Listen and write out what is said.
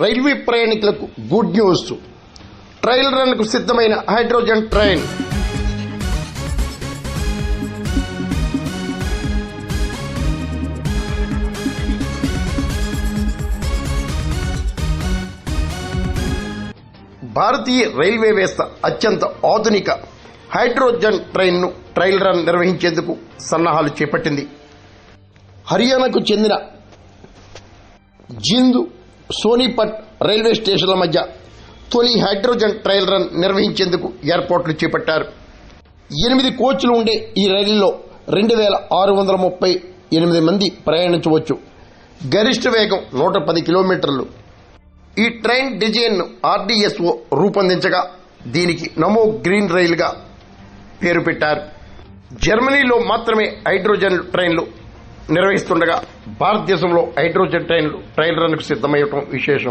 Railway ప్రయాణికులకు good news. Trial run కు సిద్ధమైన హైడ్రోజన్ ట్రైన్. భారతీయ రైల్వే వ్యవస్థ అత్యంత ఆధునిక హైడ్రోజన్ ట్రైన్ ను ట్రయల్ రన్ నిర్వహించేందుకు సన్నాహాలు చేపట్టింది. హర్యానాకు చెందిన జింద్ సోనీపట్ రైల్వే స్టేషన్ల మధ్య తొలి హైడ్రోజన్ ట్రయల్ రన్ నిర్వహించేందుకు ఏర్పాట్లు చేపట్టారు. 8 కోచ్లు ఉండే ఈ రైలులో 2638 మంది ప్రయాణించవచ్చు. గరిష్ట వేగం 110 కిలోమీటర్లు. ఈ ట్రైన్ డిజైన్ ను ఆర్డీఎస్ఓ రూపొందించగా దీనికి నమో గ్రీన్ రైలుగా పేరు పెట్టారు. జర్మనీలో మాత్రమే హైడ్రోజన్ ట్రైన్లు నిర్వహిస్తుండగా భారతదేశంలో హైడ్రోజన్ ట్రైన్లు ట్రయల్ రన్ కు సిద్ధమయ్యటం విశేషం.